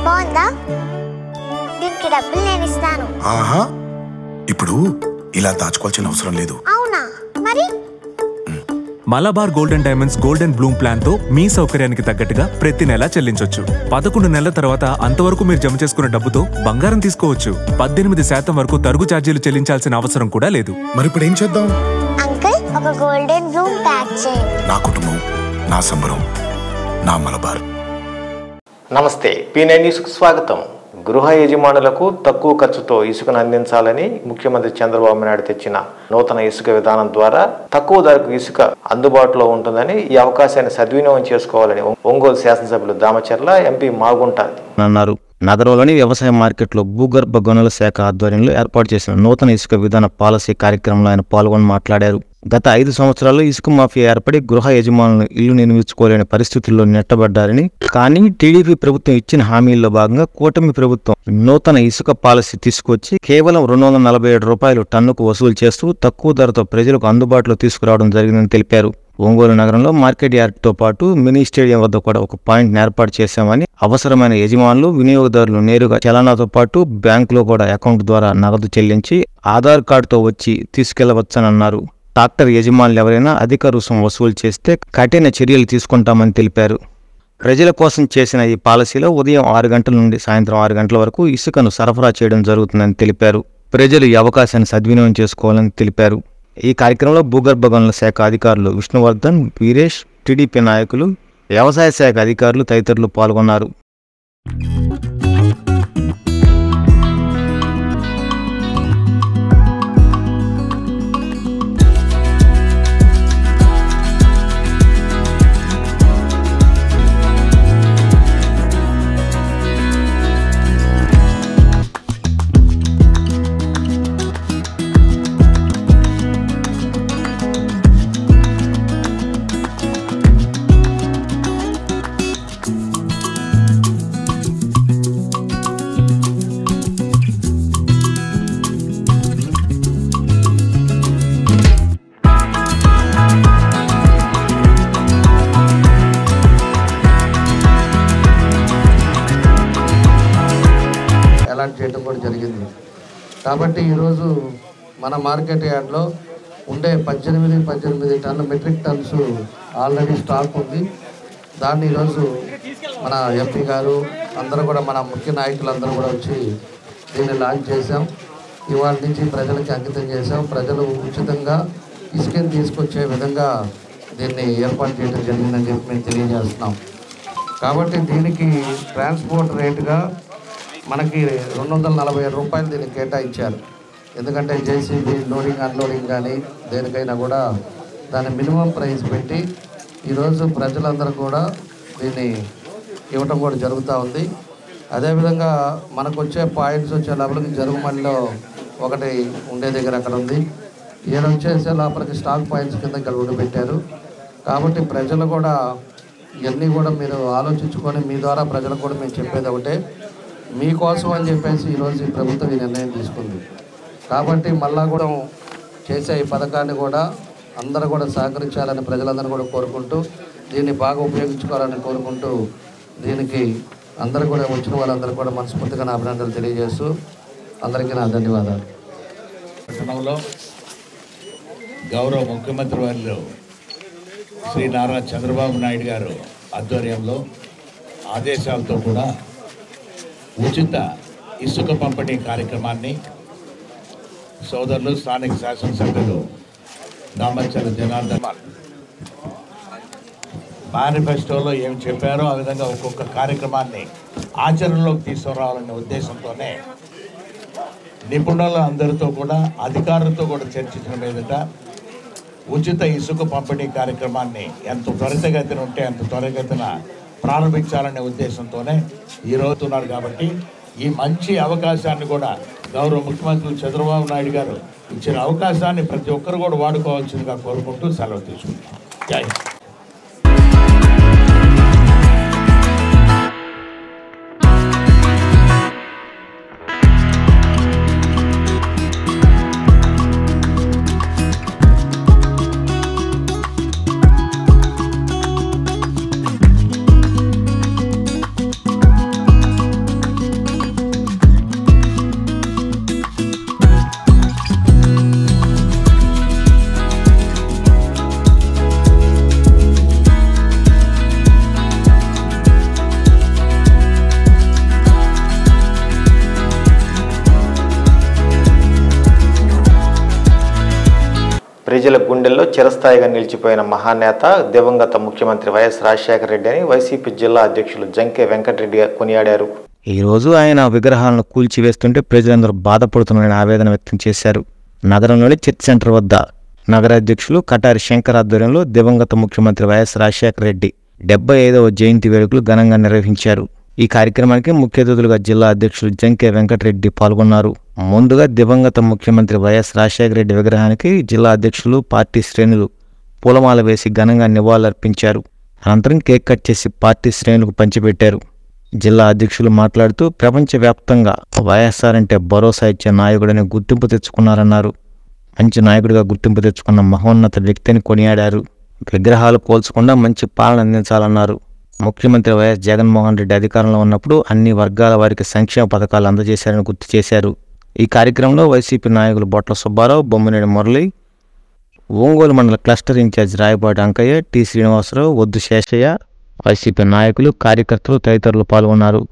బాగుందా? దీనికి డబ్బులు నేను ఇస్తాను. ఆహా, ఇప్పుడు ఇలా దాచుకోవాల్సిన అవసరం లేదు. అవునా? మరి Malabar golden diamonds golden Bloom plan తో మీ సౌకర్యానికి తగ్గట్టుగా ప్రతి నెల చెల్లించొచ్చు. 11 నెలల తర్వాత అంతవరకు మీరు జమ చేసుకున్న డబ్బుతో బంగారం తీసుకోవచ్చు. 18% వరకు తరుగు ఛార్జీలు చెల్లించాల్సిన అవసరం కూడా లేదు. మరి ఇప్పుడు ఏం చేద్దాం? అంకుల్, ఒక గోల్డెన్ బ్లూమ్ ప్యాక్ చేయండి. నా కుటుంబం, నా సంబరం, నా మలబార్. నమస్తే, P9 న్యూస్కు స్వాగతం. గృహ యజమానులకు తక్కువ ఖర్చుతో ఇసుకను అందించాలని ముఖ్యమంత్రి చంద్రబాబు నాయుడు తెచ్చిన నూతన ఇసుక విధానం ద్వారా తక్కువ ధరకు ఇసుక అందుబాటులో ఉంటుందని, ఈ అవకాశాన్ని సద్వినియోగం చేసుకోవాలని ఒంగోలు శాసనసభ్యులు దామచర్ల, ఎంపీ మాగుంట అన్నారు. నగరంలోని వ్యవసాయ మార్కెట్లో భూగర్భ గనుల శాఖ ఆధ్వర్యంలో ఏర్పాటు చేసిన నూతన ఇసుక విధాన పాలసీ కార్యక్రమంలో ఆయన పాల్గొని మాట్లాడారు. గత 5 సంవత్సరాల్లో ఇసుక మాఫియా ఏర్పడి గృహ యజమానులు ఇల్లు నిర్మించుకోలేని పరిస్థితుల్లో నెట్టబడ్డారని, కానీ టీడీపీ ప్రభుత్వం ఇచ్చిన హామీల్లో భాగంగా కూటమి ప్రభుత్వం నూతన ఇసుక పాలసీ తీసుకొచ్చి కేవలం 247 రూపాయలు టన్నుకు వసూలు చేస్తూ తక్కువ ధరతో ప్రజలకు అందుబాటులో తీసుకురావడం జరిగిందని తెలిపారు. ఒంగోలు నగరంలో మార్కెట్ యార్డ్తో పాటు మినీ స్టేడియం వద్ద కూడా ఒక పాయింట్ ఏర్పాటు చేశామని, అవసరమైన యజమానులు, వినియోగదారులు నేరుగా చలనాతో పాటు బ్యాంకులో కూడా అకౌంట్ ద్వారా నగదు చెల్లించి ఆధార్ కార్డుతో వచ్చి తీసుకెళ్లవచ్చనన్నారు. ట్రాక్టర్ యజమానులు ఎవరైనా అధిక రుసుం వసూలు చేస్తే కఠిన చర్యలు తీసుకుంటామని తెలిపారు. ప్రజల కోసం చేసిన ఈ పాలసీలో ఉదయం 6 గంటల నుండి సాయంత్రం 6 గంటల వరకు ఇసుకను సరఫరా చేయడం జరుగుతుందని తెలిపారు. ప్రజలు ఈ అవకాశాన్ని సద్వినియోగం చేసుకోవాలని తెలిపారు. ఈ కార్యక్రమంలో భూగర్భ గనుల శాఖ అధికారులు విష్ణువర్ధన్, వీరేష్, టీడీపీ నాయకులు, వ్యవసాయ శాఖ అధికారులు తదితరులు పాల్గొన్నారు. చేయడం కూడా జరిగింది. కాబట్టి ఈరోజు మన మార్కెట్ యార్డ్లో ఉండే 18 ton metric tons already stock ఉంది. దాన్ని ఈరోజు మన ఎంపీ గారు అందరూ కూడా, మన ముఖ్య నాయకులందరూ కూడా వచ్చి దీన్ని లాంచ్ చేశాం. ఇవాళ నుంచి ప్రజలకి అంకితం చేశాం. ప్రజలు ఉచితంగా ఇసుకని తీసుకొచ్చే విధంగా దీన్ని ఏర్పాటు చేయడం జరిగిందని చెప్పి మేము తెలియజేస్తున్నాం. కాబట్టి దీనికి ట్రాన్స్పోర్ట్ రేటుగా మనకి 247 రూపాయలు దీనికి కేటాయించారు. ఎందుకంటే జేసీబీ లోడింగ్ అన్లోడింగ్ కానీ దేనికైనా కూడా దాని మినిమం ప్రైస్ పెట్టి ఈరోజు ప్రజలందరూ కూడా దీన్ని ఇవ్వటం కూడా జరుగుతూ ఉంది. అదేవిధంగా మనకు వచ్చే పాయింట్స్ వచ్చే లోపలికి జరుగుమల్లిలో ఒకటి ఉండే దగ్గర అక్కడ ఉంది. ఈయన వచ్చేసే లోపలికి స్టాక్ పాయింట్స్ కింద ఇక్కడ పెట్టారు. కాబట్టి ప్రజలు కూడా ఇవన్నీ కూడా మీరు ఆలోచించుకొని, మీ ద్వారా ప్రజలకు కూడా మేము చెప్పేది ఒకటే, మీకోసం అని చెప్పేసి ఈరోజు ఈ ప్రభుత్వం ఈ నిర్ణయం తీసుకుంది. కాబట్టి మళ్ళా కూడా చేసే ఈ పథకాన్ని కూడా అందరూ కూడా సహకరించాలని ప్రజలందరూ కూడా కోరుకుంటూ, దీన్ని బాగా ఉపయోగించుకోవాలని కోరుకుంటూ, దీనికి అందరూ కూడా వచ్చిన వాళ్ళందరూ కూడా మనస్ఫూర్తిగా నా అభినందనలు తెలియజేస్తూ అందరికీ నా ధన్యవాదాలు. పట్టణంలో గౌరవ ముఖ్యమంత్రి వారిలో శ్రీ నారా చంద్రబాబు నాయుడు గారు ఆధ్వర్యంలో ఆదేశాలతో కూడా ఉచిత ఇసుక పంపిణీ కార్యక్రమాన్ని సోదరులు స్థానిక శాసనసభ్యులు దామచర్ల జనార్దన్ మేనిఫెస్టోలో ఏం చెప్పారో ఆ విధంగా ఒక్కొక్క కార్యక్రమాన్ని ఆచరణలోకి తీసుకురావాలనే ఉద్దేశంతోనే నిపుణుల అందరితో కూడా, అధికారులతో కూడా చర్చించిన మీదట ఉచిత ఇసుక పంపిణీ కార్యక్రమాన్ని ఎంత త్వరితగతిన ఉంటే అంత త్వరితగతిన ప్రారంభించాలనే ఉద్దేశంతోనే ఈరోజు ఉన్నారు. కాబట్టి ఈ మంచి అవకాశాన్ని కూడా గౌరవ ముఖ్యమంత్రి చంద్రబాబు నాయుడు గారు ఇచ్చిన అవకాశాన్ని ప్రతి ఒక్కరు కూడా వాడుకోవాల్సిందిగా కోరుకుంటూ సెలవు తీసుకుంటాం. జై హింద్. ప్రజల గుండెల్లో చిరస్థాయిగా నిలిచిపోయిన మహానేత దివంగత ముఖ్యమంత్రి వైఎస్ రాజశేఖర రెడ్డి అని వైసీపీ జిల్లా అధ్యక్షులు జంకే వెంకటరెడ్డి కొనియాడారు. ఈ రోజు ఆయన విగ్రహాలను కూల్చివేస్తుంటే ప్రజలందరూ బాధపడుతున్నారని ఆవేదన వ్యక్తం చేశారు. నగరంలోని చర్చ్ సెంటర్ వద్ద నగర అధ్యక్షులు కటారి శంకర్ ఆధ్వర్యంలో దివంగత ముఖ్యమంత్రి వైఎస్ రాజశేఖర రెడ్డి 75వ జయంతి వేడుకలు ఘనంగా నిర్వహించారు. ఈ కార్యక్రమానికి ముఖ్య అతిథులుగా జిల్లా అధ్యక్షులు జంకే వెంకటరెడ్డి పాల్గొన్నారు. ముందుగా దివంగత ముఖ్యమంత్రి వైఎస్ రాజశేఖర రెడ్డి విగ్రహానికి జిల్లా అధ్యక్షులు, పార్టీ శ్రేణులు పూలమాల వేసి ఘనంగా నివాళులర్పించారు. అనంతరం కేక్ కట్ చేసి పార్టీ శ్రేణులకు పంచిపెట్టారు. జిల్లా అధ్యక్షులు మాట్లాడుతూ ప్రపంచవ్యాప్తంగా వైఎస్ఆర్ అంటే భరోసా ఇచ్చే నాయకుడని గుర్తింపు తెచ్చుకున్నారన్నారు. మంచి నాయకుడిగా గుర్తింపు తెచ్చుకున్న మహోన్నత వ్యక్తిని కొనియాడారు. విగ్రహాలు పోల్చకుండా మంచి పాలన అందించాలన్నారు. ముఖ్యమంత్రి వైఎస్ జగన్మోహన్ రెడ్డి అధికారంలో ఉన్నప్పుడు అన్ని వర్గాల వారికి సంక్షేమ పథకాలు అందజేశారని గుర్తు చేశారు. ఈ కార్యక్రమంలో వైసీపీ నాయకులు బొట్ల సుబ్బారావు, బొమ్మినేని మురళి, ఒంగోలు మండల cluster incharge Rayapati Ankaiah, T Srinivasarao, Vaddu Seshaiah, YCP నాయకులు, కార్యకర్తలు తదితరులు పాల్గొన్నారు.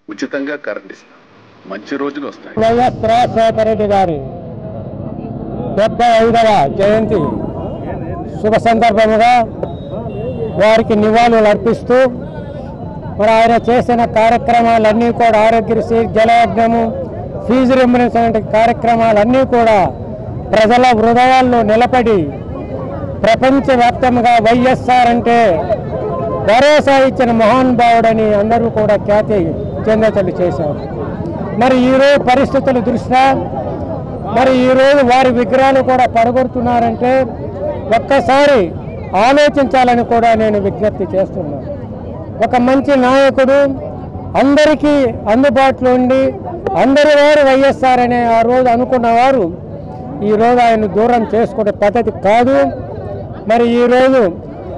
ఉచితంగా కరెంట్ ఇస్తాం. మంచి రోజులు వస్తాయి. వైఎస్ రాజశేఖర రెడ్డి గారి 75వ జయంతి శుభ సందర్భముగా వారికి నివాళులు అర్పిస్తూ మరి ఆయన చేసిన కార్యక్రమాలన్నీ కూడా ఆరోగ్యశ్రీ, జలయజ్ఞము, ఫీజు రింబర్స్మెంట్ కార్యక్రమాలన్నీ కూడా ప్రజల హృదయాల్లో నిలబడి ప్రపంచవ్యాప్తంగా వైఎస్ఆర్ అంటే భరోసా ఇచ్చిన మహానుభావుడని అందరూ కూడా ఖ్యాతి చెందేటట్లు చేశారు. మరి ఈరోజు పరిస్థితుల దృష్ట్యా మరి ఈరోజు వారి విగ్రహాలు కూడా పడగొడుతున్నారంటే ఒక్కసారి ఆలోచించాలని కూడా నేను విజ్ఞప్తి చేస్తున్నాను. ఒక మంచి నాయకుడు అందరికీ అందుబాటులో ఉండి అందరి వారు వైఎస్ఆర్ అనే ఆ రోజు అనుకున్నవారు ఈరోజు ఆయన దూరం చేసుకునే పద్ధతి కాదు. మరి ఈరోజు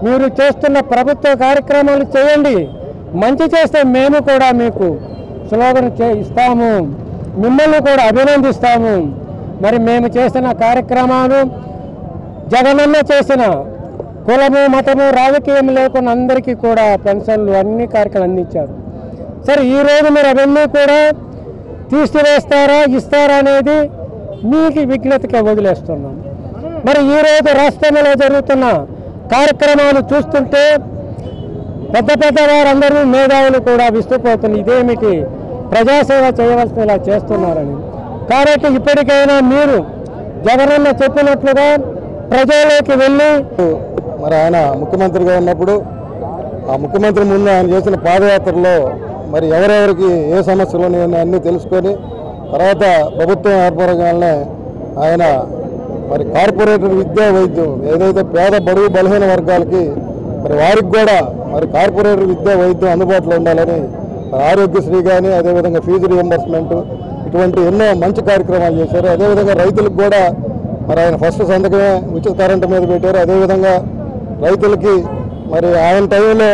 మీరు చేస్తున్న ప్రభుత్వ కార్యక్రమాలు చేయండి, మంచి చేస్తే మేము కూడా మీకు స్లోగన్ ఇస్తాము, మిమ్మల్ని కూడా అభినందిస్తాము. మరి మేము చేసిన కార్యక్రమాలు జగనన్న చేసిన కులము, మతము, రాజకీయం లేకుండా అందరికీ కూడా పెన్షన్లు అన్ని కార్యక్రమాలు అందించారు. సరే ఈరోజు మీరు అవన్నీ కూడా తీసివేస్తారా, ఇస్తారా అనేది మీకు విజ్ఞతగా వదిలేస్తున్నాం. మరి ఈరోజు రాష్ట్రంలో జరుగుతున్న కార్యక్రమాలు చూస్తుంటే పెద్ద పెద్ద వారందరూ మేధావులు కూడా విస్తుపోతున్నారు. ఇదేమిటి ప్రజాసేవ చేయవలసిన ఇలా చేస్తున్నారని. కాబట్టి ఇప్పటికైనా మీరు జగనన్న చెప్పినట్లుగా ప్రజల్లోకి వెళ్ళి మరి ఆయన ముఖ్యమంత్రిగా ఉన్నప్పుడు ఆ ముఖ్యమంత్రి ముందు ఆయన చేసిన పాదయాత్రలో మరి ఎవరెవరికి ఏ సమస్యలు ఉన్నాయని అన్నీ తెలుసుకొని తర్వాత ప్రభుత్వం ఏర్పడగానే ఆయన మరి కార్పొరేటర్ విద్యా వైద్యం ఏదైతే పేద బడుగు బలహీన వర్గాలకి మరి వారికి కూడా మరి కార్పొరేటర్ విద్యా వైద్యం అందుబాటులో ఉండాలని ఆరోగ్యశ్రీ కానీ అదేవిధంగా ఫీజు రియంబర్స్మెంట్ ఇటువంటి ఎన్నో మంచి కార్యక్రమాలు చేశారు. అదేవిధంగా రైతులకు కూడా మరి ఆయన ఫస్ట్ సంతకమే ఉచిత కరెంటు మీద పెట్టారు. అదేవిధంగా రైతులకి మరి ఆయన టైంలో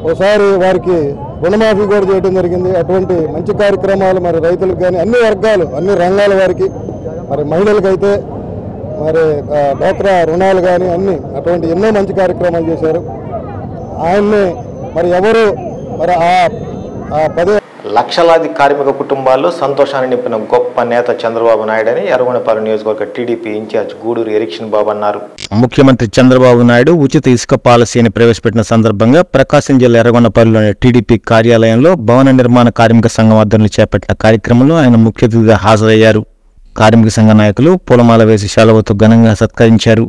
ఒకసారి వారికి రుణమాఫీ కూడా చేయడం జరిగింది. అటువంటి మంచి కార్యక్రమాలు మరి రైతులకు కానీ అన్ని వర్గాలు అన్ని రంగాల వారికి మరి మహిళలకైతే మరి డ్వాక్రా రుణాలు కానీ అన్ని అటువంటి ఎన్నో మంచి కార్యక్రమాలు చేశారు. ఆయన్ని మరి ఎవరు మరి ఆ లక్షలాది కార్మిక కుటుంబాల్లో సంతోషాన్ని నింపిన గొప్ప నేత చంద్రబాబు నాయుడని ఎర్రగొండపాలెం నియోజకవర్గ టీడీపీ ఇన్ఛార్జ్ గూడూరు ఎరిక్షన్ బాబు అన్నారు. ముఖ్యమంత్రి చంద్రబాబు నాయుడు ఉచిత ఇసుక పాలసీని ప్రవేశపెట్టిన సందర్భంగా ప్రకాశం జిల్లా ఎర్రగొండపాలెంలోని టీడీపీ కార్యాలయంలో భవన నిర్మాణ కార్మిక సంఘం ఆధ్వర్యంలో చేపట్టిన కార్యక్రమంలో ఆయన ముఖ్య అతిథిగా హాజరయ్యారు. కార్మిక సంఘ నాయకులు పూలమాల వేసి శాలువతో ఘనంగా సత్కరించారు.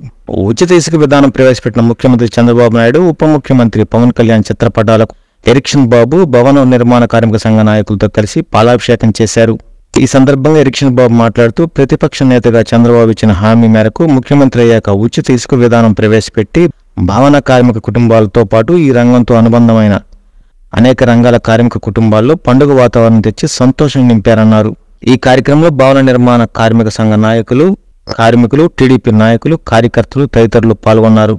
ఉచిత ఇసుక విధానం ప్రవేశపెట్టిన ముఖ్యమంత్రి చంద్రబాబు నాయుడు, ఉప ముఖ్యమంత్రి పవన్ కళ్యాణ్ చిత్రపటాలకు ఎరిక్షన్ బాబు భవన నిర్మాణ కార్మిక సంఘ నాయకులతో కలిసి పాలాభిషేకం చేశారు. ఈ సందర్భంగా ఎరిక్షన్ బాబు మాట్లాడుతూ ప్రతిపక్ష నేతగా చంద్రబాబు ఇచ్చిన హామీ మేరకు ముఖ్యమంత్రి అయ్యాక ఉచిత ఇసుక విధానం ప్రవేశపెట్టి భవన కార్మిక కుటుంబాలతో పాటు ఈ రంగంతో అనుబంధమైన అనేక రంగాల కార్మిక కుటుంబాల్లో పండుగ వాతావరణం తెచ్చి సంతోషం నింపారన్నారు. ఈ కార్యక్రమంలో భవన నిర్మాణ కార్మిక సంఘ నాయకులు, కార్మికులు, టీడీపీ నాయకులు, కార్యకర్తలు తదితరులు పాల్గొన్నారు.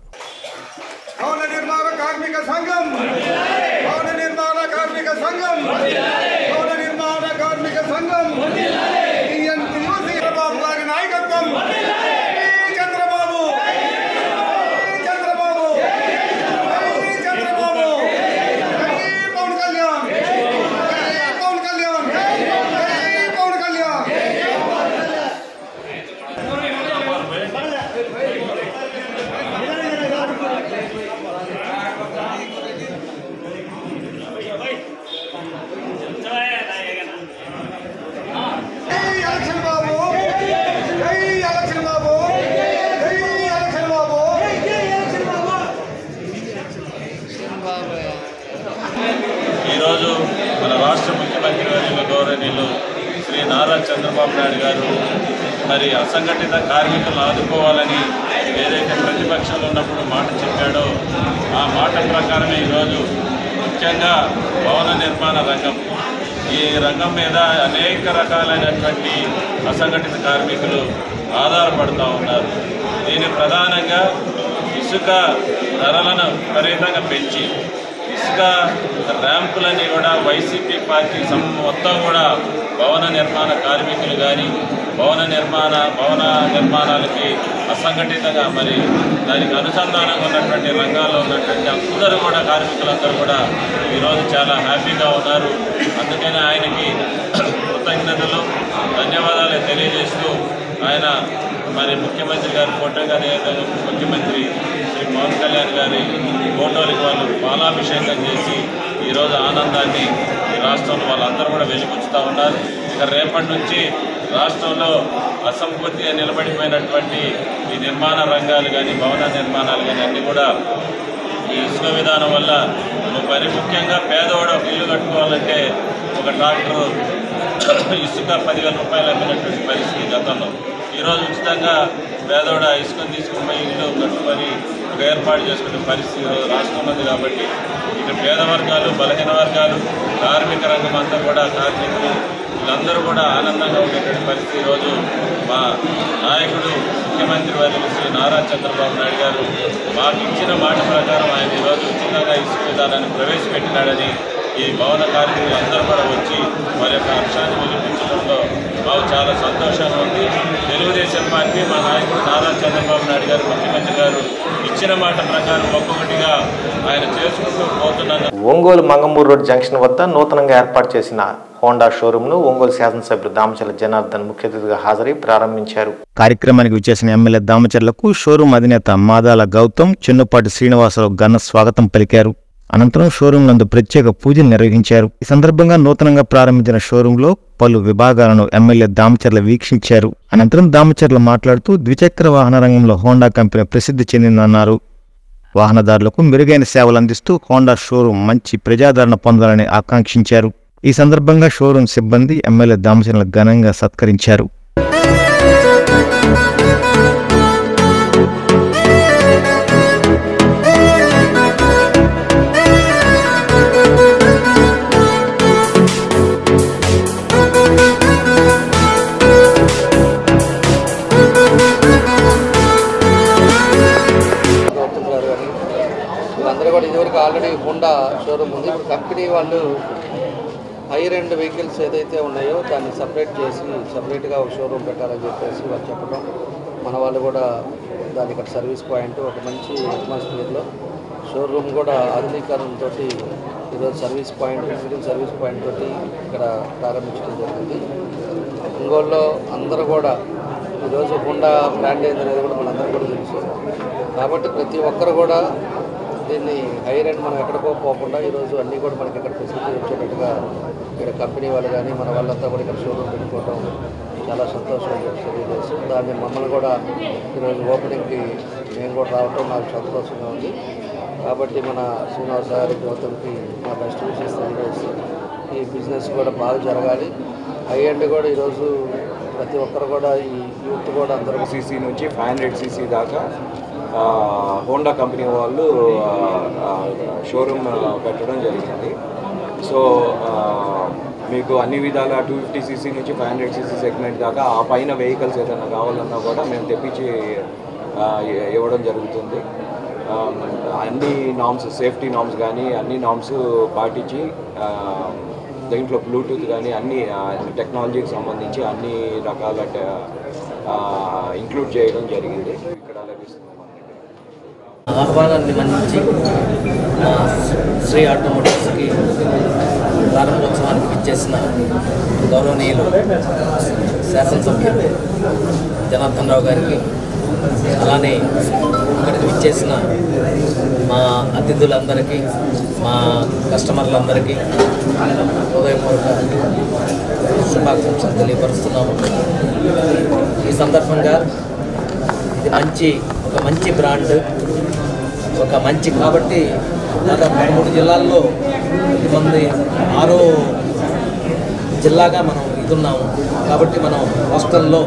ఈరోజు మన రాష్ట్ర ముఖ్యమంత్రి వర్యులు గౌరవనీయులు శ్రీ నారా చంద్రబాబు నాయుడు గారు మరి అసంఘటిత కార్మికులను ఆదుకోవాలని ఏదైతే ప్రతిపక్షంలో ఉన్నప్పుడు మాట చెప్పాడో ఆ మాట ప్రకారమే ఈరోజు ముఖ్యంగా భవన నిర్మాణ రంగం, ఈ రంగం మీద అనేక రకాలైనటువంటి అసంఘటిత కార్మికులు ఆధారపడుతూ ఉన్నారు. దీని ప్రధానంగా ఇసుక ధరలను విపరీతంగా పెంచి ఇసుక ర్యాంపులని కూడా వైసీపీ పార్టీ మొత్తం కూడా భవన నిర్మాణ కార్మికులు కానీ భవన నిర్మాణాలకి అసంఘటితంగా మరి దానికి అనుసంధానంగా ఉన్నటువంటి రంగాల్లో ఉన్నటువంటి అందరూ కూడా కార్మికులందరూ కూడా ఈరోజు చాలా హ్యాపీగా ఉన్నారు. అందుకని ఆయనకి కృతజ్ఞతలు, ధన్యవాదాలు తెలియజేస్తూ ఆయన మరి ముఖ్యమంత్రి గారి ఫోటోగా అదేవిధంగా ముఖ్యమంత్రి శ్రీ పవన్ కళ్యాణ్ గారి ఫోటోలకి వాళ్ళు పాలాభిషేకం చేసి ఈరోజు ఆనందాన్ని ఈ రాష్ట్రంలో వాళ్ళందరూ కూడా వెలిపుచ్చుతూ ఉన్నారు. ఇక రేపటి నుంచి రాష్ట్రంలో అసంపూర్తిగా నిలబడిపోయినటువంటి ఈ నిర్మాణ రంగాలు కానీ భవన నిర్మాణాలు కానీ అన్నీ కూడా ఈ ఇసుక విధానం వల్ల మరి ముఖ్యంగా పేదవాడు ఒక ఇల్లు కట్టుకోవాలంటే ఒక ట్రాక్టరు ఇసుక 10,000 రూపాయలు అమ్మినటువంటి పరిస్థితి గతంలో. ఈరోజు ఉచితంగా పేదవాడు ఆ ఇసుకను తీసుకుని ఇల్లు కట్టుకొని ఒక ఏర్పాటు చేసుకునే పరిస్థితి రాష్ట్రంలో ఉంది. కాబట్టి ఇక పేద వర్గాలు, బలహీన వర్గాలు, కార్మిక రంగం అంతా కూడా కార్మికులు వీళ్ళందరూ కూడా ఆనందంగా ఉండేటువంటి పరిస్థితి ఈరోజు మా నాయకుడు ముఖ్యమంత్రి వర్యులు శ్రీ నారా చంద్రబాబు నాయుడు గారు మాకు ఇచ్చిన మాట ప్రకారం ఆయన ఈరోజు ఉచితంగా ఇసుక విధానాన్ని ప్రవేశపెట్టినాడని ఈ భవన కార్మికులు అందరూ కూడా వచ్చి వారి యొక్క లక్ష్యాన్ని వెలిపించడంలో మాకు చాలా సంతోషంగా ఉంది. తెలుగుదేశం పార్టీ మా నాయకుడు నారా చంద్రబాబు నాయుడు గారు ముఖ్యమంత్రి గారు ఇచ్చిన మాట ప్రకారం ఒక్కొక్కటిగా ఆయన చేసుకుంటూ పోతున్నారు. ఒంగోలు మంగమూరు రోడ్ జంక్షన్ వద్ద నూతనంగా ఏర్పాటు చేసిన హోండా షోరూంను ఒంగోలు శాసనసభ్యులు దామచర్ల జనార్దన్ ముఖ్య అతిథిగా హాజరై ప్రారంభించారు. కార్యక్రమానికి విచ్చేసిన ఎమ్మెల్యే దామచర్లకు షోరూం అధినేత మాదాల గౌతమ్, చెన్నుపాటి శ్రీనివాసరావు ఘన స్వాగతం పలికారు. అనంతరం షోరూం నందు ప్రత్యేక పూజలు నిర్వహించారు. ఈ సందర్భంగా నూతనంగా ప్రారంభించిన షోరూంలో పలు విభాగాలను ఎమ్మెల్యే దామచర్ల వీక్షించారు. అనంతరం దామచర్ల మాట్లాడుతూ ద్విచక్ర వాహన రంగంలో హోండా కంపెనీ ప్రసిద్ధి చెందిందన్నారు. వాహనదారులకు మెరుగైన సేవలు అందిస్తూ హోండా షోరూం మంచి ప్రజాదరణ పొందాలని ఆకాంక్షించారు. ఈ సందర్భంగా షోరూం సిబ్బంది ఎమ్మెల్యే దామచర్ల ఘనంగా సత్కరించారు. అందరూ కూడా ఇదివరకు ఆల్రెడీ హోండా షోరూమ్ ఉంది. ఇప్పుడు కంపెనీ వాళ్ళు హైర్ ఎండ్ వెహికల్స్ ఏదైతే ఉన్నాయో దాన్ని సపరేట్ చేసి సపరేట్గా ఒక షోరూమ్ పెట్టాలని చెప్పేసి వాళ్ళు చెప్పడం, మన వాళ్ళు కూడా దానికి సర్వీస్ పాయింట్ ఒక మంచి అట్మాస్ఫియర్లో షోరూమ్ కూడా ఆధునీకరణతో ఈరోజు సర్వీస్ పాయింట్ సర్వీస్ పాయింట్ తోటి ఇక్కడ ప్రారంభించడం జరిగింది. ఒంగోలులో అందరూ కూడా ఈరోజు హోండా బ్రాండ్ అనేది కూడా మనందరూ కూడా తెలుసు. కాబట్టి ప్రతి ఒక్కరు కూడా దీన్ని హైర్ అండ్ మనం ఎక్కడికో పోకుండా ఈరోజు అన్నీ కూడా మనకి ఇక్కడ ఫెసిలిటీ వచ్చేటట్టుగా ఇక్కడ కంపెనీ వాళ్ళు కానీ మన వాళ్ళంతా కూడా ఇక్కడ షోరూమ్ పెట్టుకోవడం చాలా సంతోషంగా తెలియజేసి దాన్ని మమ్మల్ని కూడా ఈరోజు ఓపెనింగ్కి మేము కూడా రావటం నాకు సంతోషంగా ఉంది. కాబట్టి మన శ్రీనివాస గారి గౌతమ్కి మా బెస్ట్ విషెస్ తెలియజేసి ఈ బిజినెస్ కూడా బాగా జరగాలి. హై అండ్ కూడా ఈరోజు ప్రతి ఒక్కరు కూడా ఈ యూత్ కూడా అందరూ సీసీ నుంచి 500 cc దాకా హోండా కంపెనీ వాళ్ళు షోరూమ్ పెట్టడం జరిగింది. సో మీకు అన్ని విధాల 250 cc నుంచి 500 cc సెగ్మెంట్ దాకా ఆ పైన వెహికల్స్ ఏదైనా కావాలన్నా కూడా మేము తెప్పించి ఇవ్వడం జరుగుతుంది. అన్ని నామ్స్ సేఫ్టీ నామ్స్ కానీ అన్ని నామ్స్ పాటించి దీంట్లో బ్లూటూత్ కానీ అన్ని టెక్నాలజీకి సంబంధించి అన్ని రకాల ఇంక్లూడ్ చేయడం జరిగింది. ఇక్కడ లభిస్తుంది. ఆహ్వానాన్ని మన్నించి శ్రీ ఆటోమోటివ్స్కి ప్రారంభోత్సవానికి ఇచ్చేసిన గౌరవనీయులు శాసనసభ్యులు జనార్దన్ రావు గారికి, అలానే ఇక్కడికి ఇచ్చేసిన మా అతిథులందరికీ, మా కస్టమర్లందరికీ హృదయపూర్వక శుభాకాంక్షలు తెలియపరుస్తున్నాము. ఈ సందర్భంగా ఇది ఒక మంచి బ్రాండ్, ఒక మంచి కాబట్టి దాదాపు 3 జిల్లాల్లో ఇది మంది 6వ జిల్లాగా మనం ఇదున్నాము. కాబట్టి మనం హాస్టల్లో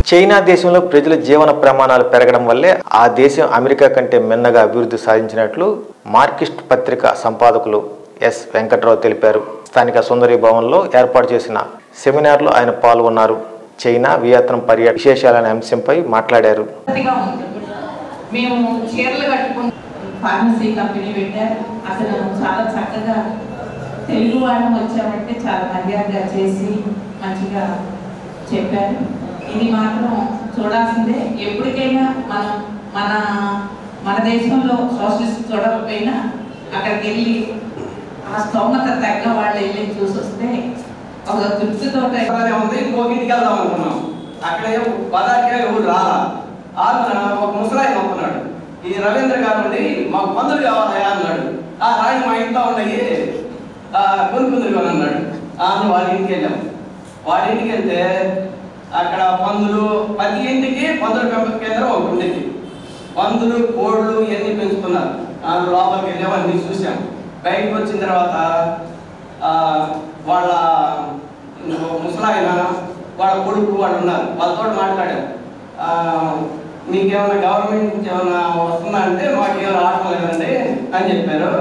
చైనా దేశంలో ప్రజల జీవన ప్రమాణాలు పెరగడం వల్లే ఆ దేశం అమెరికా కంటే మిన్నగా అభివృద్ధి సాధించినట్లు మార్కిస్ట్ పత్రిక సంపాదకులు ఎస్ వెంకట్రావు తెలిపారు. స్థానిక సుందరి భవన్లో ఏర్పాటు చేసిన సెమినార్లో ఆయన పాల్గొన్నారు. చైనా వియత్నాం పర్యటన విశేషాలనే అంశంపై మాట్లాడారు. మేము చీరలు కట్టుకుని ఫార్మసీ కంపెనీ పెట్టారు. అసలు చాలా చక్కగా తెలుగు వాళ్ళం వచ్చామంటే చాలా మర్యాదగా చేసి మంచిగా చెప్పారు. ఇది మాత్రం చూడాల్సిందే. ఎప్పటికైనా మనం మన దేశంలో సోషలిస్ట్ చూడకపోయినా అక్కడికి వెళ్ళి ఆ స్తోమత తగ్గ వాళ్ళు వెళ్ళి చూసి వస్తే ఒక తృప్తితో ఉంది. ఇంకొకటికి వెళ్దాం అనుకున్నాం. అక్కడ పదార్థ ఎవరు రాలా. ఒక ముసలాయి నొప్పున్నాడు. ఈ రవీంద్ర గారు ఉండి మాకు పందులు కావాలయా అన్నాడు. రాయి మా ఇంట్లో ఉన్నాయి కొనుక్కుందరు అని అన్నాడు. వాళ్ళ ఇంటికి వెళ్ళాం. వాళ్ళ ఇంటికి వెళ్తే అక్కడ పందులు, ప్రతి ఇంటికి పందుల పెంపక కేంద్రం ఒకటి ఉండేది. పందులు, కోళ్ళు ఇవన్నీ పెంచుకున్నారు. లోపలికి వెళ్ళాం, అన్నీ చూసాం. బయటకు వచ్చిన తర్వాత వాళ్ళ ముసలాయన, వాళ్ళ కొడుకు వాళ్ళు ఉన్నారు. వాళ్ళతో మాట్లాడారు. మీకేమైనా గవర్నమెంట్ నుంచి ఏమైనా వస్తుందా అంటే మాకేమైనా రావడం లేదండి అని చెప్పారు.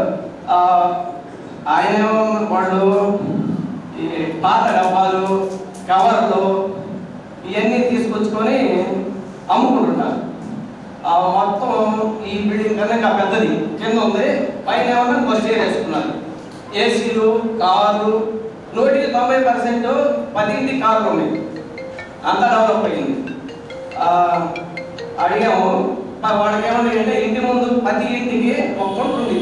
ఆయన వాళ్ళు ఈ పాత డబ్బాలు, కవర్లు ఇవన్నీ తీసుకొచ్చుకొని అమ్ముకుంటుంటారు. మొత్తం ఈ బిల్డింగ్ కన్నా ఇంకా పెద్దది కింద ఉంది. పైన ఏమన్నా బస్ వేసుకున్నారు. ఏసీలు, కార్లు, 190% 10 కార్లు ఉన్నాయి. అంతా డెవలప్ అయ్యింది. అడిగాము. వాళ్ళకి ఏమన్నా అంటే ఇంటి ముందు 10 ఇంటికి ఒక కుంట ఉంది.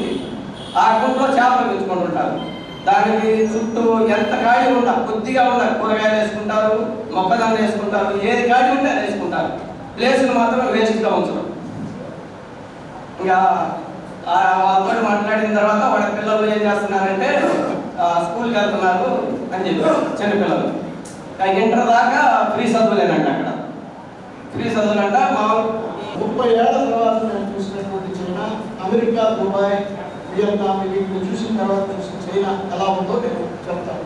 ఆ కుంటలో చేపలు పెంచుకుంటుంటారు. దానికి చుట్టూ ఎంత ఖాళీ ఉందా, కొద్దిగా ఉందా కూరగాయలు వేసుకుంటారు, మొక్కజొన్న వేసుకుంటారు, ఏది ఖాళీ ఉంటే అది వేసుకుంటారు. ప్లేసులు మాత్రం వేస్ట్గా ఉంచరు. ఇంకా వాళ్ళతో మాట్లాడిన తర్వాత వాళ్ళ పిల్లలు ఏం చేస్తున్నారంటే స్కూల్కి వెళ్తున్నారు అని చెప్పారు. చిన్నపిల్లలు ఇంటర్ దాకా ఫ్రీ చదువులేనంట. అక్కడ ఫ్రీ చదువులంట. మా ఈ 30 ఏళ్ల తర్వాత నేను చూసినటువంటి చైనా, అమెరికా, దుబాయ్, వియత్నాం వీటిని చూసిన తర్వాత చూసిన చైనా ఎలా ఉందో నేను చెప్తాను.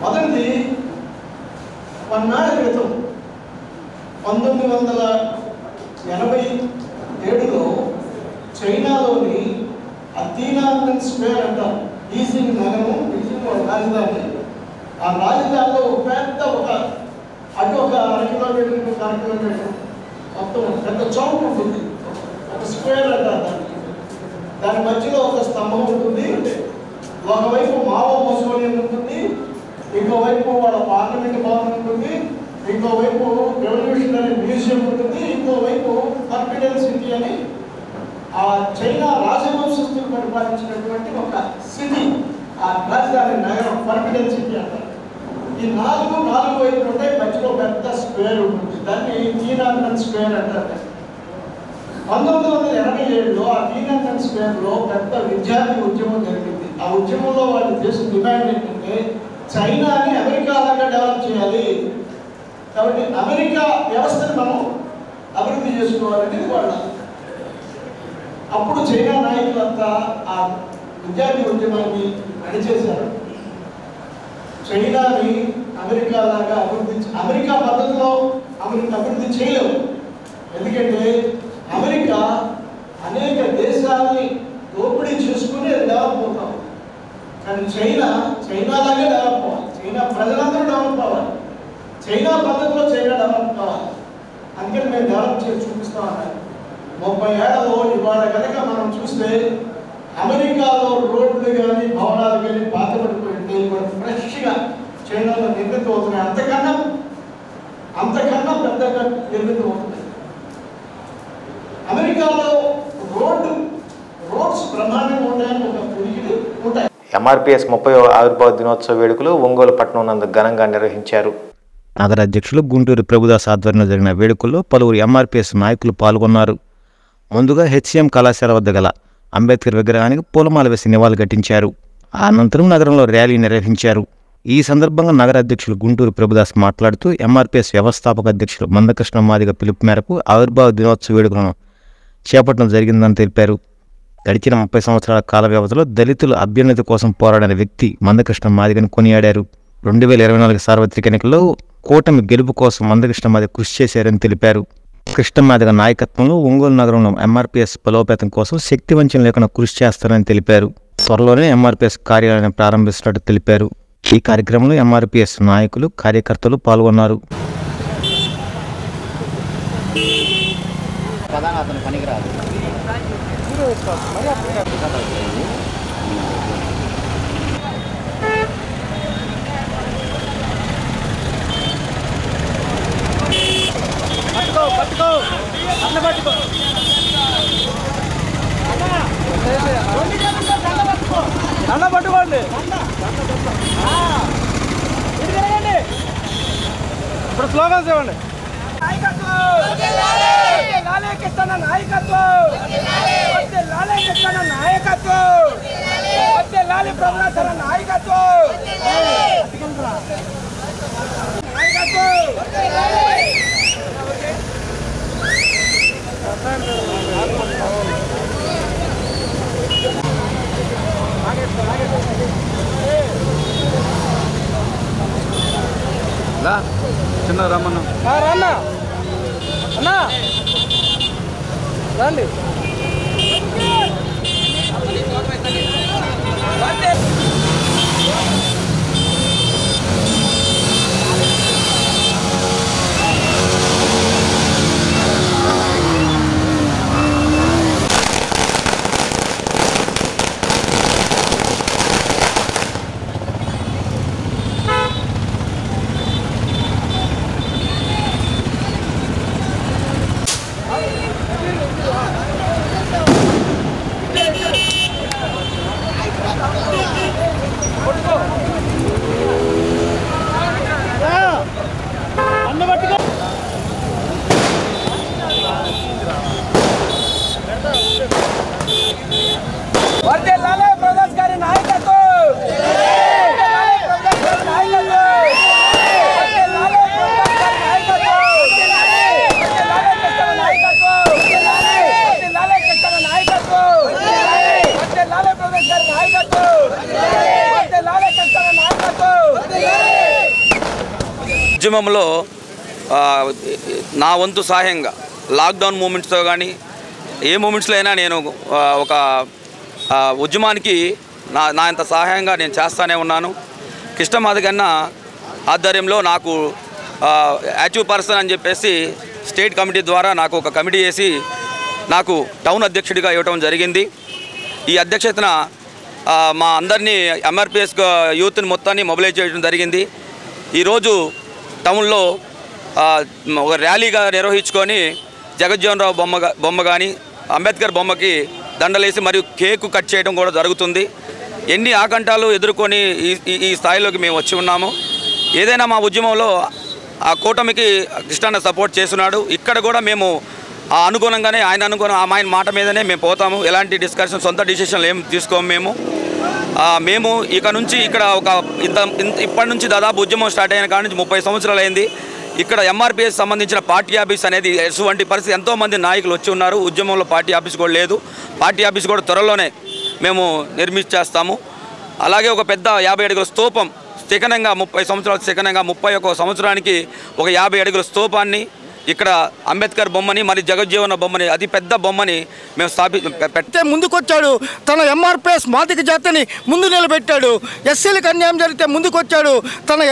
మొదటిది కొన్నాళ్ళ క్రితం 1987లో చైనాలోని అతీనామెన్ స్క్వేర్ అంటారు, బీజింగ్ నగరం, బీజింగ్ రాజధాని. ఆ రాజధానిలో అటు ఒక 1 కిలోమీటర్, 1 కిలోమీటర్ మొత్తం పెద్ద చౌక్ ఉంటుంది, ఒక స్క్వేర్ అంటారు దాని మధ్యలో ఒక స్తంభం ఉంటుంది. ఒకవైపు మావో మసోలియం ఉంటుంది, ఇంకోవైపు వాళ్ళ పార్లమెంట్ భవన్ ఉంటుంది, ఇంకోవైపు రెవల్యూషనరీ మ్యూజియం ఉంటుంది, ఇంకోవైపు ఫర్బిడెన్ సిటీ అని ఆ చైనా రాజవంశస్థులు పరిపాలించినటువంటి ఒక సిటీ, ఆ రాజధాని నగరం ఫర్బిడెన్ సిటీ అంటారు. ఈ నాలుగు వైపులు ఉంటాయి, మధ్యలో పెద్ద స్క్వేర్ ఉంటుంది, దాన్ని తీనాన్మెన్ స్క్వేర్ అంటారు. 1987లో ఆ తీనాన్మెన్ స్క్వేర్లో పెద్ద విద్యార్థి ఉద్యమం జరిగింది. ఆ ఉద్యమంలో వాళ్ళు చేసిన డిమాండ్ ఏంటంటే చైనాని అమెరికా లాగా డెవలప్ చేయాలి, కాబట్టి అమెరికా వ్యవస్థను మనం అభివృద్ధి చేసుకోవాలనేది వాళ్ళ. అప్పుడు చైనా నాయకులంతా ఆ విద్యార్థి ఉద్యమాన్ని నడిచేశారు. చైనాని అమెరికా లాగా అమెరికా పద్ధతిలో అభివృద్ధి చేయలేవు, ఎందుకంటే అమెరికా అనేక దేశాలని దోపిడీ చేసుకుని డెవలప్ అవుతాం. కానీ చైనా లాగే డెవలప్ అవ్వాలి, చైనా ప్రజలందరూ డెవలప్ అవ్వాలి, చైనా పద్ధతిలో చైనా డెవలప్ కావాలి. అందుకని మేము డెవలప్ చేసి చూపిస్తామన్నారు. 30 ఏళ్లలో ఇవాళ కనుక మనం చూస్తే అమెరికాలో రోడ్లు కానీ భవనాలు కానీ పాతబడిపోయింటే ఇవాళ ఫ్రెష్గా చైనాలో నిర్మితం అవుతున్నాయి, అంతకన్నా పెద్దగా నిర్మితం అవుతుంది. అమెరికాలో రోడ్స్ బ్రహ్మాండంగా ఉంటాయని ఒక పిడికిడి ఉంటాయి. ఎంఆర్పిఎస్ 30వ ఆవిర్భావ దినోత్సవ వేడుకలు ఒంగోలు పట్టణం నందు ఘనంగా నిర్వహించారు. నగర అధ్యక్షులు గుంటూరు ప్రభుదాస్ ఆధ్వర్యంలో జరిగిన వేడుకల్లో పలువురు ఎంఆర్పిఎస్ నాయకులు పాల్గొన్నారు. ముందుగా హెచ్సిఎం కళాశాల వద్ద గల అంబేద్కర్ విగ్రహానికి పూలమాల వేసి నివాళులు ఘటించారు. అనంతరం నగరంలో ర్యాలీ నిర్వహించారు. ఈ సందర్భంగా నగర అధ్యక్షులు గుంటూరు ప్రభుదాస్ మాట్లాడుతూ ఎంఆర్పిఎస్ వ్యవస్థాపక అధ్యక్షులు మందకృష్ణ మాదిగ పిలుపు మేరకు ఆవిర్భావ దినోత్సవ వేడుకలను చేపట్టడం జరిగిందని తెలిపారు. గడిచిన 30 సంవత్సరాల కాల వ్యవధిలో దళితుల అభ్యున్నతి కోసం పోరాడిన వ్యక్తి మందకృష్ణ మాదిగని కొనియాడారు. 2024 సార్వత్రిక ఎన్నికల్లో కూటమి గెలుపు కోసం మందకృష్ణ మాదిగ కృషి చేశారని తెలిపారు. కృష్ణ మాదిగ నాయకత్వంలో ఒంగోలు నగరంలో ఎంఆర్పిఎస్ బలోపేతం కోసం శక్తి వంచన లేకుండా కృషి చేస్తారని తెలిపారు. త్వరలోనే ఎంఆర్పిఎస్ కార్యాలయాన్ని ప్రారంభిస్తున్నట్టు తెలిపారు. ఈ కార్యక్రమంలో ఎంఆర్పిఎస్ నాయకులు, కార్యకర్తలు పాల్గొన్నారు. పట్టుకోండి, ఇప్పుడు స్లోగన్స్ ఇవ్వండి. చిన్న రమ్మన్న అన్నా రండి. ఉద్యమంలో నా వంతు సహాయంగా లాక్డౌన్ మూమెంట్స్తో కానీ ఏ మూమెంట్స్లో అయినా నేను ఒక ఉద్యమానికి నా ఇంత సహాయంగా నేను చేస్తూనే ఉన్నాను. కృష్ణమాదిగన్న ఆధ్వర్యంలో నాకు యాక్టివ్ పర్సన్ అని చెప్పేసి స్టేట్ కమిటీ ద్వారా నాకు ఒక కమిటీ వేసి నాకు టౌన్ అధ్యక్షుడిగా ఇవ్వడం జరిగింది. ఈ అధ్యక్షతన మా అందరినీ ఎంఆర్పిఎస్ యూత్ని మొత్తాన్ని మొబిలైజ్ చేయడం జరిగింది. ఈరోజు టౌన్లో ఒక ర్యాలీగా నిర్వహించుకొని జగజ్జీవన్ రావు బొమ్మ కానీ అంబేద్కర్ బొమ్మకి దండలేసి మరియు కేకు కట్ చేయడం కూడా జరుగుతుంది. ఎన్ని ఆకంఠాలు ఎదుర్కొని ఈ స్థాయిలోకి మేము వచ్చి ఉన్నాము. ఏదైనా మా ఉద్యమంలో ఆ కూటమికి కృష్ణన్న సపోర్ట్ చేస్తున్నాడు. ఇక్కడ కూడా మేము అనుగుణంగానే ఆయన మాట మీదనే మేము పోతాము. ఎలాంటి డిస్కషన్ సొంత డిసిషన్లు ఏం తీసుకోము. మేము ఇక నుంచి ఇక్కడ ఇప్పటి నుంచి దాదాపు ఉద్యమం స్టార్ట్ అయిన కాడి నుంచి 30 సంవత్సరాలు అయింది. ఇక్కడ ఎంఆర్పిఎస్ సంబంధించిన పార్టీ ఆఫీస్ అనేది ఎటువంటి పరిస్థితి ఎంతోమంది నాయకులు వచ్చి ఉన్నారు. ఉద్యమంలో పార్టీ ఆఫీస్ కూడా లేదు. పార్టీ ఆఫీస్ కూడా త్వరలోనే మేము నిర్మించేస్తాము. అలాగే ఒక పెద్ద 50 అడుగుల స్తూపం శిఖనంగా 30 సంవత్సరాలు శిఖనంగా 31 సంవత్సరానికి ఒక 50 అడుగుల స్తూపాన్ని ఇక్కడ అంబేద్కర్ బొమ్మని మరి జగజ్జీవన బొమ్మని అతి పెద్ద బొమ్మని మేము పెట్టే ముందుకొచ్చాడు. తన ఎంఆర్పిఎస్ మాదిగ జాతిని ముందు నిలబెట్టాడు. ఎస్సీలకు అన్యాయం జరిగితే ముందుకొచ్చాడు. తన